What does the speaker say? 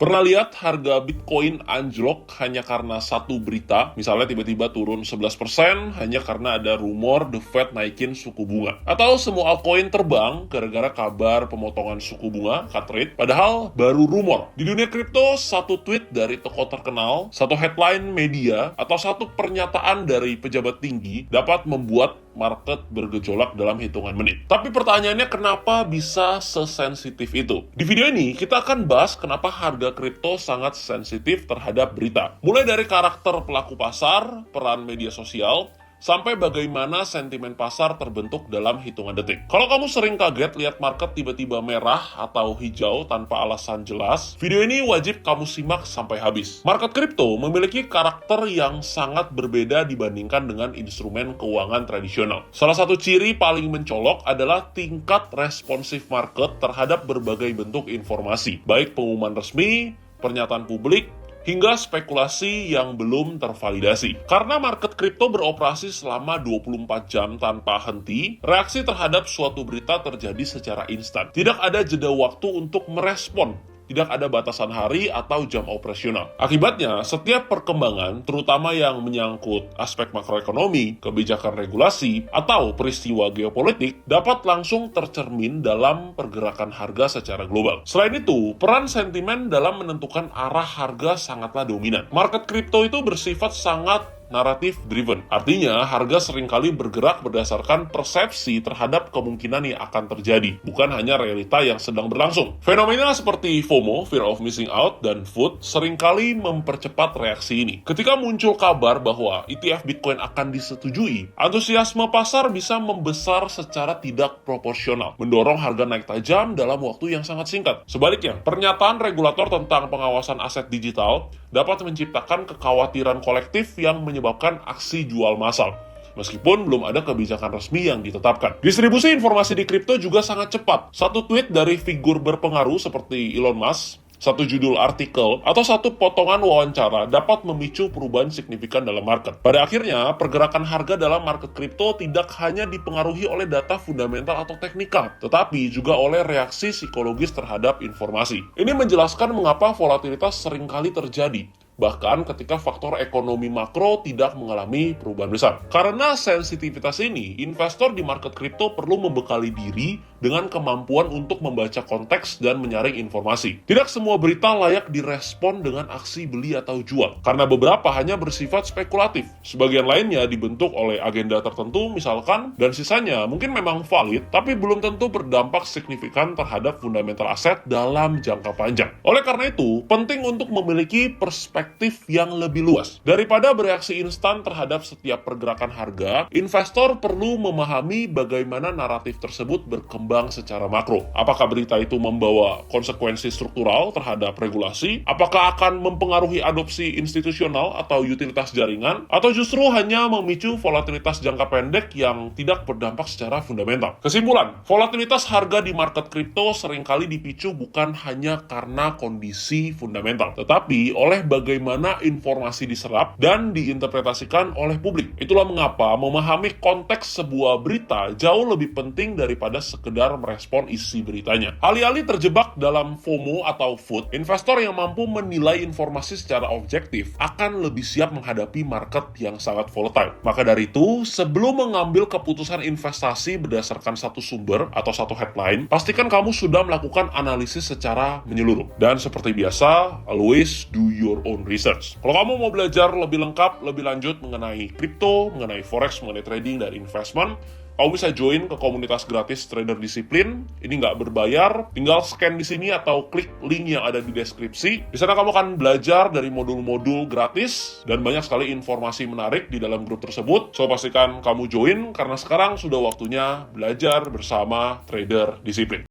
Pernah lihat harga Bitcoin anjlok hanya karena satu berita, misalnya tiba-tiba turun 11% hanya karena ada rumor The Fed naikin suku bunga. Atau semua altcoin terbang gara-gara kabar pemotongan suku bunga, cut rate, padahal baru rumor. Di dunia kripto, satu tweet dari tokoh terkenal, satu headline media, atau satu pernyataan dari pejabat tinggi dapat membuat market bergejolak dalam hitungan menit. Tapi pertanyaannya, kenapa bisa sesensitif itu? Di video ini, kita akan bahas kenapa harga kripto sangat sensitif terhadap berita. Mulai dari karakter pelaku pasar, peran media sosial, sampai bagaimana sentimen pasar terbentuk dalam hitungan detik. Kalau kamu sering kaget lihat market tiba-tiba merah atau hijau tanpa alasan jelas, video ini wajib kamu simak sampai habis. Market kripto memiliki karakter yang sangat berbeda dibandingkan dengan instrumen keuangan tradisional. Salah satu ciri paling mencolok adalah tingkat responsif market terhadap berbagai bentuk informasi, baik pengumuman resmi, pernyataan publik, hingga spekulasi yang belum tervalidasi. Karena market kripto beroperasi selama 24 jam tanpa henti, reaksi terhadap suatu berita terjadi secara instan. Tidak ada jeda waktu untuk merespon. Tidak ada batasan hari atau jam operasional. Akibatnya, setiap perkembangan, terutama yang menyangkut aspek makroekonomi, kebijakan regulasi, atau peristiwa geopolitik, dapat langsung tercermin dalam pergerakan harga secara global. Selain itu, peran sentimen dalam menentukan arah harga sangatlah dominan. Market kripto itu bersifat sangat naratif driven. Artinya, harga seringkali bergerak berdasarkan persepsi terhadap kemungkinan yang akan terjadi, bukan hanya realita yang sedang berlangsung. Fenomena seperti FOMO, Fear of Missing Out, dan FUD seringkali mempercepat reaksi ini. Ketika muncul kabar bahwa ETF Bitcoin akan disetujui, antusiasme pasar bisa membesar secara tidak proporsional, mendorong harga naik tajam dalam waktu yang sangat singkat. Sebaliknya, pernyataan regulator tentang pengawasan aset digital dapat menciptakan kekhawatiran kolektif yang menyebabkan aksi jual massal, meskipun belum ada kebijakan resmi yang ditetapkan. Distribusi informasi di kripto juga sangat cepat. Satu tweet dari figur berpengaruh seperti Elon Musk, satu judul artikel, atau satu potongan wawancara dapat memicu perubahan signifikan dalam market. Pada akhirnya, pergerakan harga dalam market kripto tidak hanya dipengaruhi oleh data fundamental atau teknikal, tetapi juga oleh reaksi psikologis terhadap informasi. Ini menjelaskan mengapa volatilitas seringkali terjadi, bahkan ketika faktor ekonomi makro tidak mengalami perubahan besar. Karena sensitivitas ini, investor di market kripto perlu membekali diri dengan kemampuan untuk membaca konteks dan menyaring informasi. Tidak semua berita layak direspon dengan aksi beli atau jual, karena beberapa hanya bersifat spekulatif. Sebagian lainnya dibentuk oleh agenda tertentu misalkan, dan sisanya mungkin memang valid, tapi belum tentu berdampak signifikan terhadap fundamental aset dalam jangka panjang. Oleh karena itu, penting untuk memiliki perspektif yang lebih luas. Daripada bereaksi instan terhadap setiap pergerakan harga, investor perlu memahami bagaimana naratif tersebut berkembang secara makro. Apakah berita itu membawa konsekuensi struktural terhadap regulasi? Apakah akan mempengaruhi adopsi institusional atau utilitas jaringan? Atau justru hanya memicu volatilitas jangka pendek yang tidak berdampak secara fundamental? Kesimpulan, volatilitas harga di market kripto seringkali dipicu bukan hanya karena kondisi fundamental, tetapi oleh bagaimana informasi diserap dan diinterpretasikan oleh publik. Itulah mengapa memahami konteks sebuah berita jauh lebih penting daripada sekedar merespon isi beritanya. Alih-alih terjebak dalam FOMO atau FUD, investor yang mampu menilai informasi secara objektif akan lebih siap menghadapi market yang sangat volatile. Maka dari itu, sebelum mengambil keputusan investasi berdasarkan satu sumber atau satu headline, pastikan kamu sudah melakukan analisis secara menyeluruh. Dan seperti biasa, always do your own research. Kalau kamu mau belajar lebih lengkap, lebih lanjut mengenai kripto, mengenai forex, mengenai trading dan investment, kamu bisa join ke komunitas gratis Trader Disiplin. Ini nggak berbayar, tinggal scan di sini atau klik link yang ada di deskripsi. Di sana kamu akan belajar dari modul-modul gratis dan banyak sekali informasi menarik di dalam grup tersebut. So, pastikan kamu join karena sekarang sudah waktunya belajar bersama Trader Disiplin.